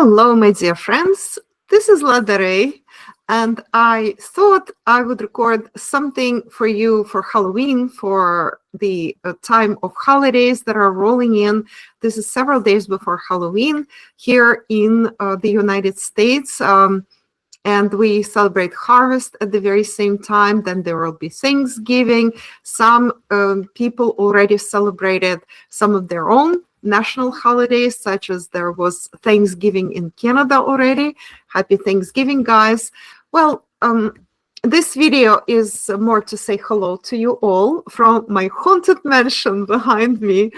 Hello, my dear friends. This is Lada, and I thought I would record something for you for Halloween, for the time of holidays that are rolling in. This is several days before Halloween here in the United States. And we celebrate harvest at the very same time. Then there will be Thanksgiving. Some people already celebrated some of their own national holidays, such as there was Thanksgiving in Canada already. Happy Thanksgiving, guys. Well, this video is more to say hello to you all from my haunted mansion behind me.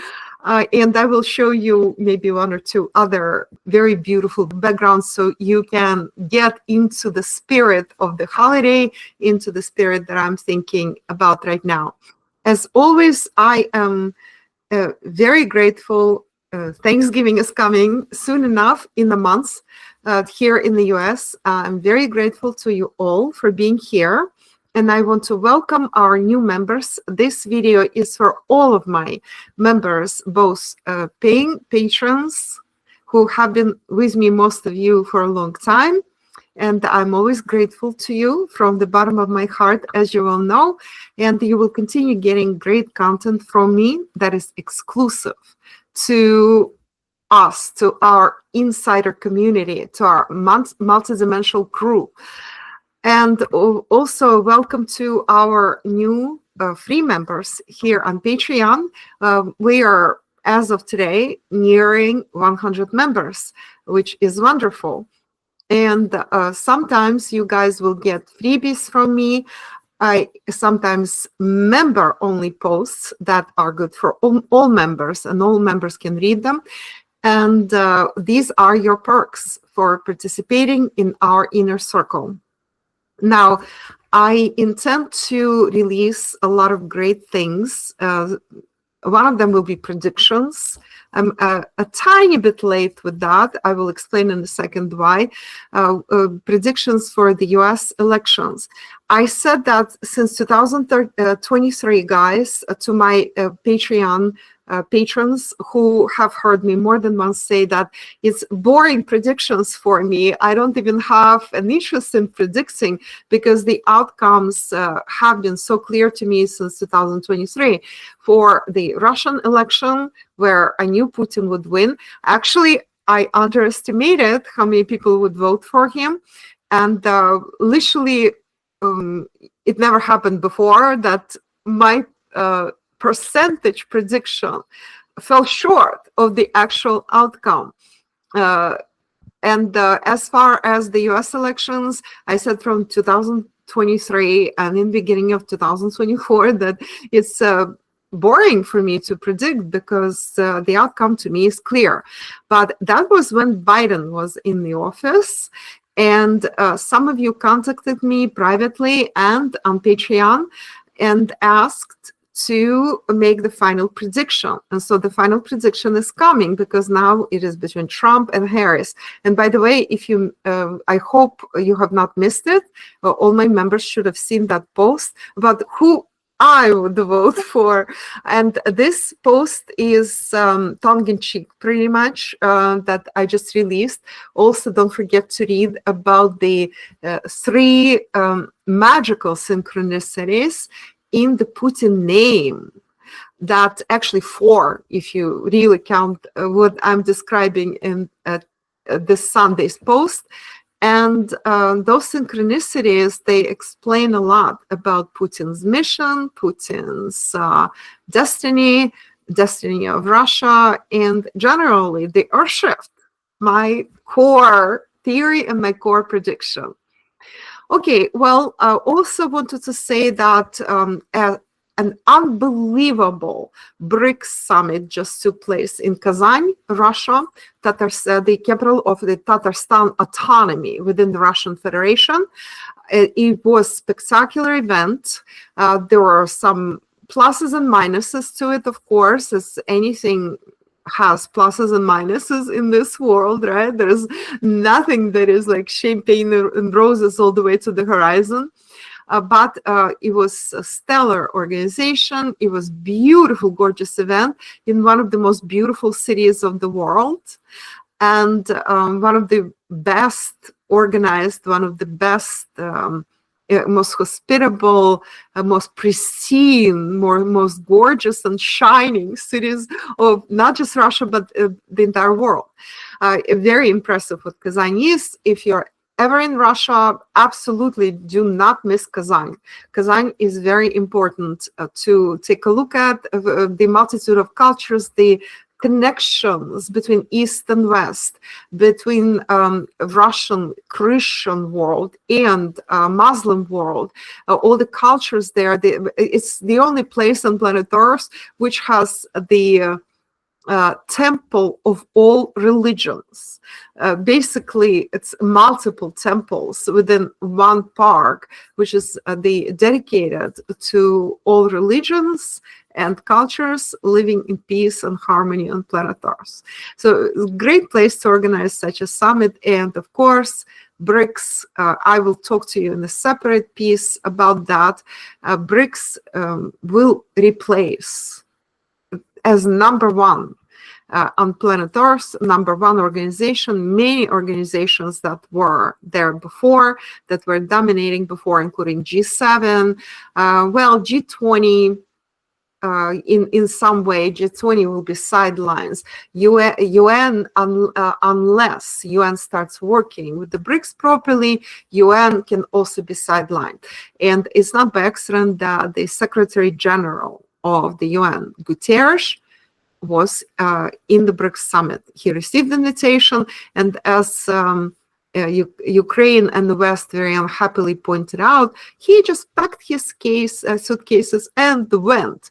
And I will show you maybe one or two other very beautiful backgrounds so you can get into the spirit of the holiday, into the spirit that I'm thinking about right now. As always, I am very grateful. Thanksgiving is coming soon enough in the months here in the US. I'm very grateful to you all for being here. And I want to welcome our new members. This video is for all of my members, both paying patrons who have been with me, most of you, for a long time. And I'm always grateful to you from the bottom of my heart, as you all know. And you will continue getting great content from me that is exclusive to us, to our insider community, to our multidimensional crew. And also welcome to our new free members here on Patreon. We are, as of today, nearing 100 members, which is wonderful. And sometimes you guys will get freebies from me. I sometimes member-only posts that are good for all members, and all members can read them. And these are your perks for participating in our inner circle. Now, I intend to release a lot of great things. One of them will be predictions. I'm a tiny bit late with that. I will explain in a second why. Predictions for the US elections. I said that since 2023, guys, to my Patreon patrons who have heard me more than once say that it's boring predictions for me. I don't even have an interest in predicting because the outcomes have been so clear to me since 2023. For the Russian election, where I knew Putin would win, actually, I underestimated how many people would vote for him. And literally, it never happened before that my percentage prediction fell short of the actual outcome. And as far as the US elections, I said from 2023 and in the beginning of 2024 that it's boring for me to predict because the outcome to me is clear. But that was when Biden was in the office. And some of you contacted me privately and on Patreon and asked to make the final prediction. And so the final prediction is coming because now it is between Trump and Harris. And by the way, if you, I hope you have not missed it. All my members should have seen that post about who I would vote for. And this post is tongue-in-cheek, pretty much, that I just released. Also, don't forget to read about the 3 magical synchronicities in the Putin name. That actually 4, if you really count what I'm describing in this Sunday's post. And those synchronicities, they explain a lot about Putin's mission, Putin's destiny of Russia, and generally the Earth shift, my core theory and my core prediction. Okay, well, I also wanted to say that an unbelievable BRICS summit just took place in Kazan, Russia, the capital of the Tatarstan autonomy within the Russian Federation. It was a spectacular event. There were some pluses and minuses to it, of course, as anything has pluses and minuses in this world, right? There's nothing that is like champagne and roses all the way to the horizon. But it was a stellar organization. It was beautiful, gorgeous event in one of the most beautiful cities of the world. and one of the best organized, one of the best, most hospitable, most pristine, most gorgeous and shining cities of not just Russia, but the entire world. Very impressive what Kazan is. If you're ever in Russia, absolutely do not miss Kazan. Kazan is very important to take a look at, the multitude of cultures, the connections between East and West, between Russian Christian world and Muslim world, all the cultures there. It's the only place on planet Earth which has the temple of all religions. Basically, it's multiple temples within one park, which is dedicated to all religions and cultures living in peace and harmony on planet Earth. So, great place to organize such a summit. And of course, BRICS, I will talk to you in a separate piece about that. BRICS will replace as number one on planet Earth, number one organization, many organizations that were there before, that were dominating before, including G7, G20, in some way, G20 will be sidelines. UN, unless UN starts working with the BRICS properly, UN can also be sidelined. And it's not by accident that the Secretary General of the UN, Guterres, was in the BRICS summit. He received the invitation, and as Ukraine and the West very unhappily pointed out, he just packed his suitcases and went.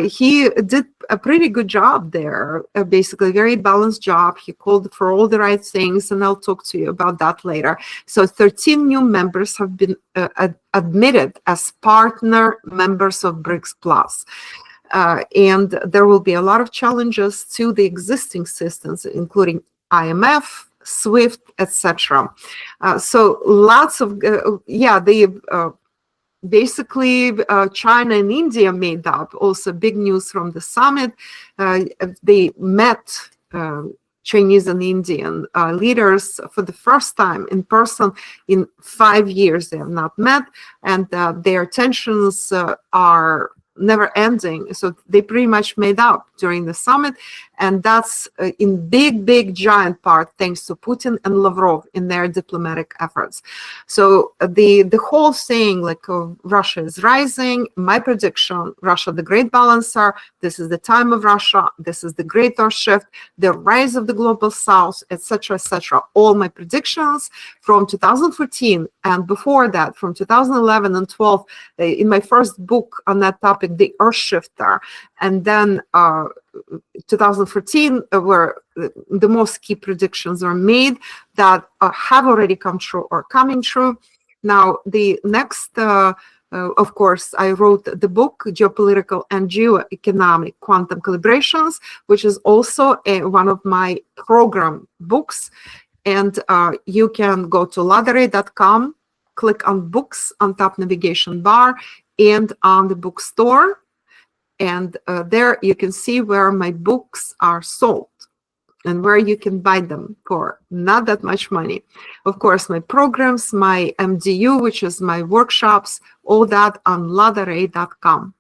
He did a pretty good job there, basically a very balanced job. He called for all the right things, and I'll talk to you about that later. So 13 new members have been admitted as partner members of BRICS Plus. And there will be a lot of challenges to the existing systems, including IMF, SWIFT, etc. So lots of, basically China and India made up. Also big news from the summit. They met Chinese and Indian leaders for the first time in person in 5 years. They have not met, and their tensions are never ending. So they pretty much made up during the summit, and that's in big giant part thanks to Putin and Lavrov in their diplomatic efforts. So the whole thing, like Russia is rising. My prediction: Russia, the great balancer. This is the time of Russia. This is the great Earth shift, the rise of the global South, etc., etc. All my predictions from 2014 and before that, from 2011 and 12, in my first book on that topic, The Earth Shifter, and then 2014, where the most key predictions are made that have already come true or coming true. Now, the next, of course, I wrote the book, Geopolitical and Geoeconomic Quantum Calibrations, which is also one of my program books. And you can go to ladare.com, click on books on top navigation bar, and on the bookstore. And there you can see where my books are sold and where you can buy them for not that much money. Of course, my programs, my MDU, which is my workshops, all that on ladare.com.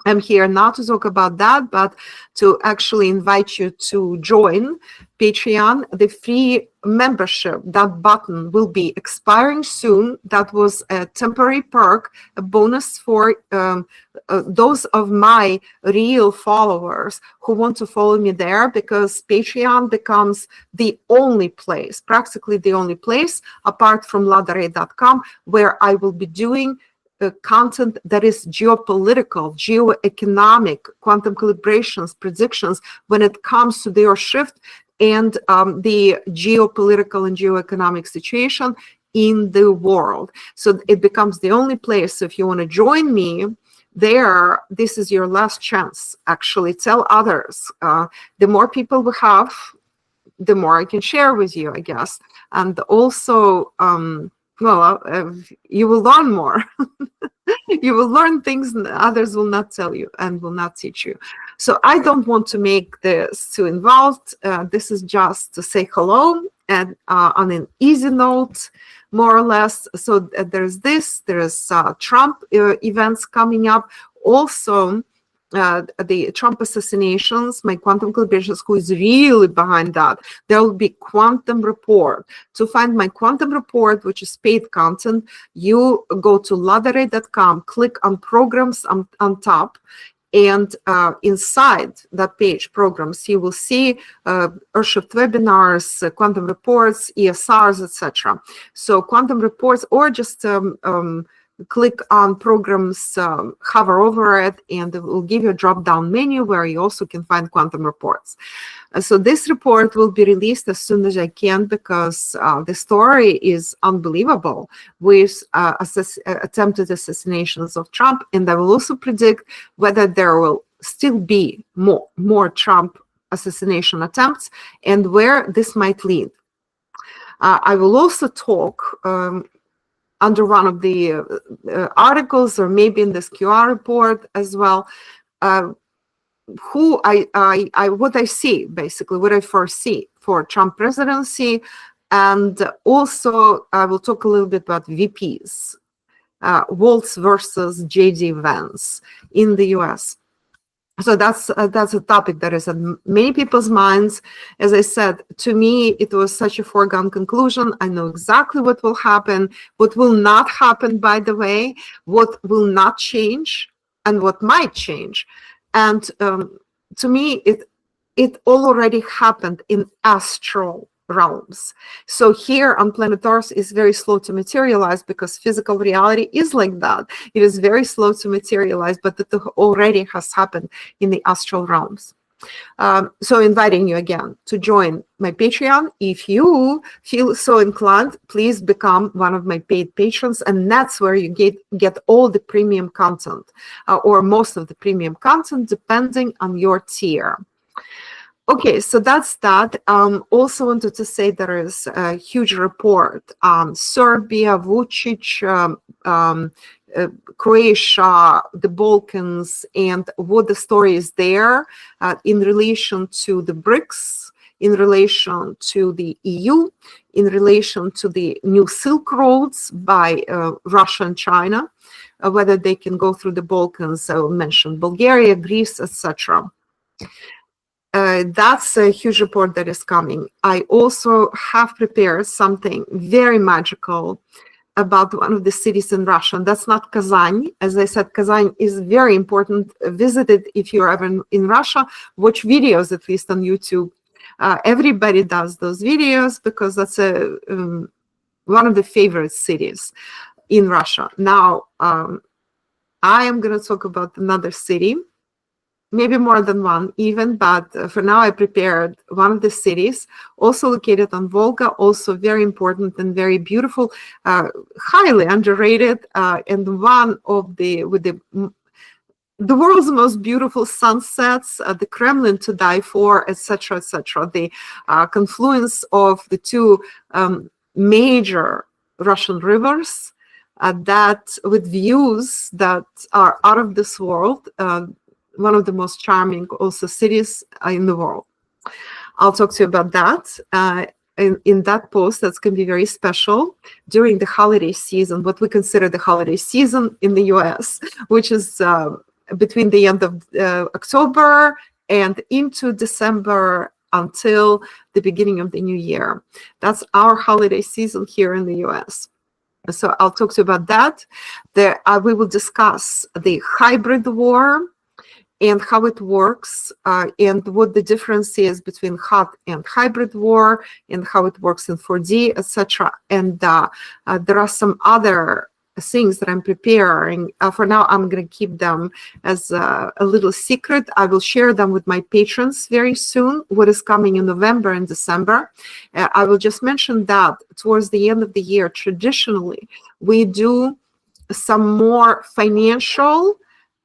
I'm here not to talk about that, but to actually invite you to join Patreon. The free membership, that button will be expiring soon. That was a temporary perk, a bonus for those of my real followers who want to follow me there, because Patreon becomes the only place, practically the only place, apart from ladare.com, where I will be doing content that is geopolitical, geoeconomic, quantum calibrations, predictions when it comes to their shift and the geopolitical and geoeconomic situation in the world. So it becomes the only place. So if you want to join me there, this is your last chance. Actually, tell others. The more people we have, the more I can share with you, I guess. And also, you will learn more. You will learn things others will not tell you and will not teach you. So I don't want to make this too involved. This is just to say hello and on an easy note, more or less. So there's Trump events coming up. Also, the Trump assassinations, my quantum calibrations, who is really behind that. There will be quantum report. To find my quantum report, which is paid content, you go to ladare.com, click on programs on top, and inside that page, programs, you will see archived webinars, quantum reports, ESRs, etc. So quantum reports, or just click on programs, hover over it, and it will give you a drop-down menu where you also can find quantum reports. So this report will be released as soon as I can, because the story is unbelievable with attempted assassinations of Trump, and I will also predict whether there will still be more Trump assassination attempts and where this might lead. I will also talk under one of the articles, or maybe in this QR report as well, what I see, basically, what I foresee for Trump presidency. And also I will talk a little bit about VPs, Waltz versus JD Vance in the US. So that's a topic that is in many people's minds. As I said, to me, it was such a foregone conclusion. I know exactly what will happen, what will not happen, by the way, what will not change, and what might change. And to me, it already happened in astral realms. So here on planet Earth is very slow to materialize, because physical reality is like that. It is very slow to materialize, but it already has happened in the astral realms. So inviting you again to join my Patreon. If you feel so inclined, please become one of my paid patrons, and that's where you get all the premium content, or most of the premium content, depending on your tier. Okay, so that's that. Also wanted to say there is a huge report on Serbia, Vucic, Croatia, the Balkans, and what the story is there in relation to the BRICS, in relation to the EU, in relation to the new Silk Roads by Russia and China, whether they can go through the Balkans. I will mention Bulgaria, Greece, etc. That's a huge report that is coming. I also have prepared something very magical about one of the cities in Russia, and that's not Kazan. As I said, Kazan is very important. Visit it if you're ever in Russia. Watch videos, at least on YouTube. Everybody does those videos, because that's one of the favorite cities in Russia. Now, I am going to talk about another city, maybe more than one even, but for now I prepared one of the cities, also located on Volga, also very important and very beautiful, highly underrated, and one of the world's most beautiful sunsets, the Kremlin to die for, etc., etc. The confluence of the two major Russian rivers, that with views that are out of this world. One of the most charming also cities in the world. I'll talk to you about that in that post. That's going to be very special during the holiday season, what we consider the holiday season in the US, which is between the end of October and into December until the beginning of the new year. That's our holiday season here in the US. So I'll talk to you about that. We will discuss the hybrid war and how it works, and what the difference is between hot and hybrid war, and how it works in 4D, etc. And there are some other things that I'm preparing. For now, I'm going to keep them as a little secret. I will share them with my patrons very soon, what is coming in November and December. I will just mention that towards the end of the year, traditionally, we do some more financial,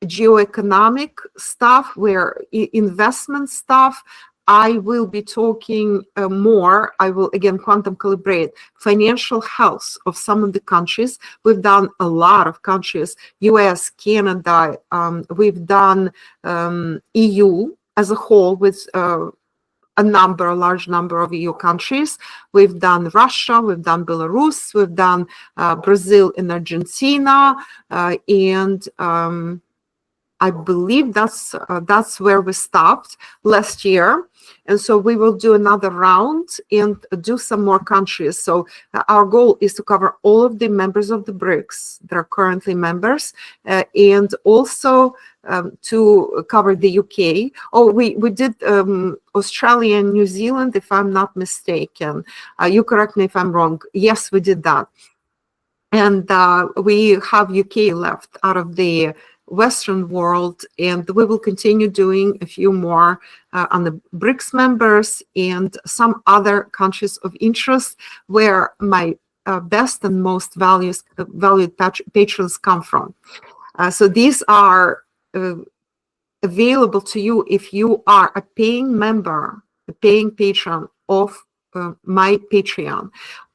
geoeconomic stuff, where investment stuff. I will be talking more. I will again quantum calibrate financial health of some of the countries. We've done a lot of countries, US, Canada, we've done EU as a whole with a large number of EU countries. We've done Russia, we've done Belarus, we've done Brazil and Argentina, and I believe that's where we stopped last year. And so we will do another round and do some more countries. So our goal is to cover all of the members of the BRICS that are currently members, and also to cover the UK. Oh, we did Australia and New Zealand, if I'm not mistaken. You correct me if I'm wrong. Yes, we did that. And we have UK left out of the Western world, and we will continue doing a few more on the BRICS members and some other countries of interest where my best and most valued patrons come from. So these are available to you if you are a paying member, a paying patron of my Patreon.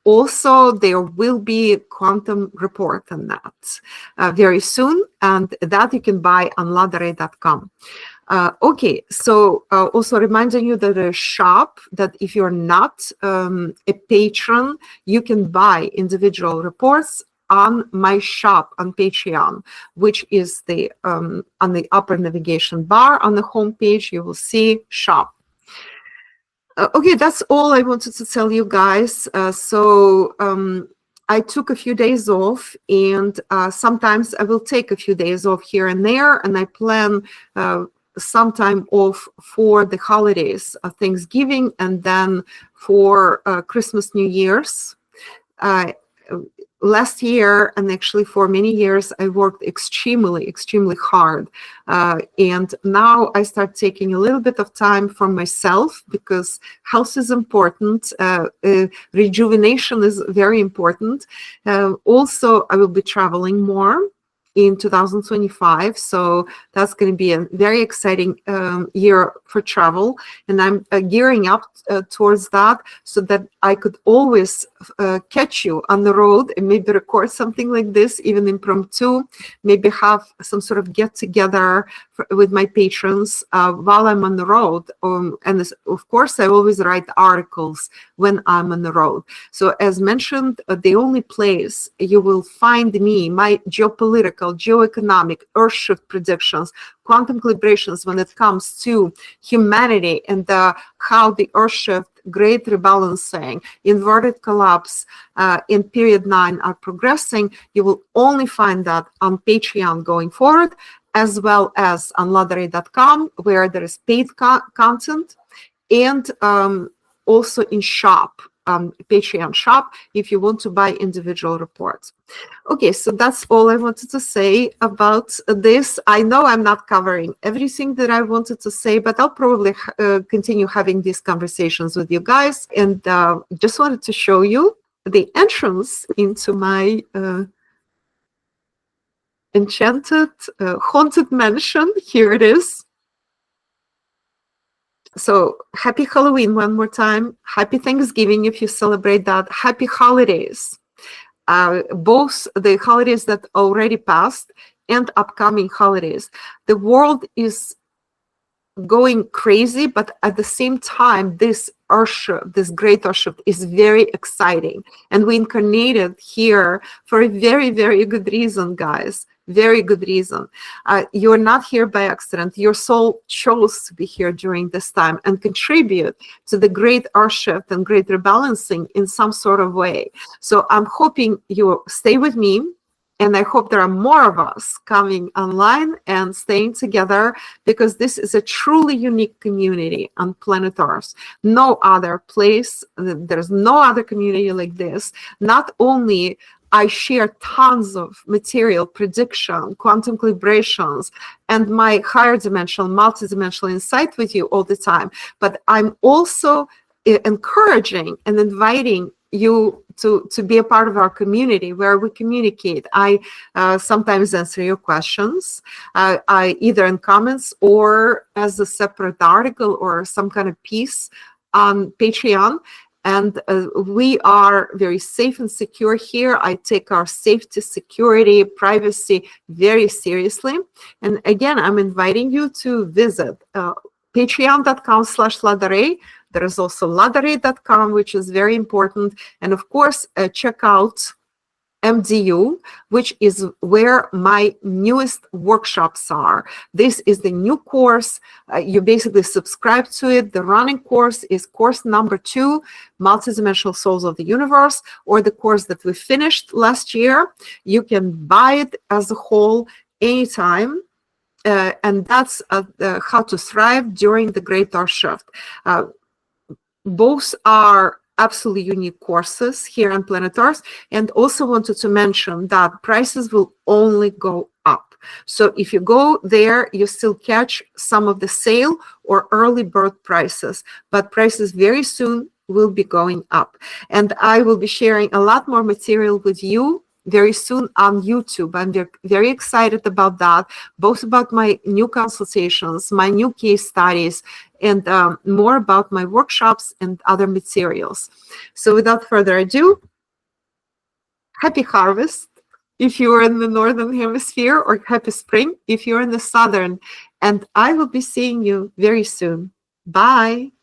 Also, there will be a quantum report on that very soon, and that you can buy on ladaray.com. Okay, so also reminding you that a shop, that if you're not a patron, you can buy individual reports on my shop on Patreon, which is the on the upper navigation bar on the home page. You will see shop. Okay, that's all I wanted to tell you guys. I took a few days off, and sometimes I will take a few days off here and there, and I plan some time off for the holidays, Thanksgiving, and then for Christmas, New Year's. Last year, and actually for many years, I worked extremely hard. And now I start taking a little bit of time for myself, because health is important. Rejuvenation is very important. Also, I will be traveling more in 2025. So that's going to be a very exciting year for travel. And I'm gearing up towards that, so that I could always catch you on the road and maybe record something like this, even impromptu, maybe have some sort of get together with my patrons while I'm on the road. And this, of course, I always write articles when I'm on the road. So as mentioned, the only place you will find me, my geopolitical, geoeconomic, earthshift predictions, quantum calibrations when it comes to humanity and how the earthshift, great rebalancing, inverted collapse, in period 9 are progressing, you will only find that on Patreon going forward, as well as on ladaray.com, where there is paid content, and also in shop, Patreon shop, if you want to buy individual reports. Okay, so that's all I wanted to say about this. I know I'm not covering everything that I wanted to say, but I'll probably continue having these conversations with you guys. And just wanted to show you the entrance into my enchanted, haunted mansion. Here it is. So happy Halloween one more time. Happy Thanksgiving if you celebrate that. Happy holidays. Both the holidays that already passed and upcoming holidays. The world is going crazy, but at the same time, this earthshift, this great earthshift, is very exciting. And we incarnated here for a very, very good reason, guys. Very good reason. You're not here by accident. Your soul chose to be here during this time and contribute to the great earthshift and great rebalancing in some sort of way. So I'm hoping you stay with me. And I hope there are more of us coming online and staying together, because this is a truly unique community on planet Earth. No other place, there's no other community like this. Not only I share tons of material, prediction, quantum calibrations, and my higher dimensional, multidimensional insight with you all the time, but I'm also encouraging and inviting you to be a part of our community where we communicate. I sometimes answer your questions, I either in comments or as a separate article or some kind of piece on Patreon. And we are very safe and secure here. I take our safety, security, privacy very seriously. And again, I'm inviting you to visit patreon.com/LadaRay. There is also ladaray.com, which is very important. And of course, check out MDU, which is where my newest workshops are. This is the new course. You basically subscribe to it. The running course is course number 2, Multidimensional Souls of the Universe, or the course that we finished last year. You can buy it as a whole anytime. And that's how to thrive during the Great Earth Shift. Both are absolutely unique courses here on planet Earth, and also wanted to mention that prices will only go up. So if you go there, you still catch some of the sale or early bird prices, but prices very soon will be going up. And I will be sharing a lot more material with you very soon on YouTube. I'm very excited about that, both about my new consultations, my new case studies, and more about my workshops and other materials. So without further ado, happy harvest if you are in the Northern Hemisphere, or happy spring if you're in the Southern. And I will be seeing you very soon. Bye.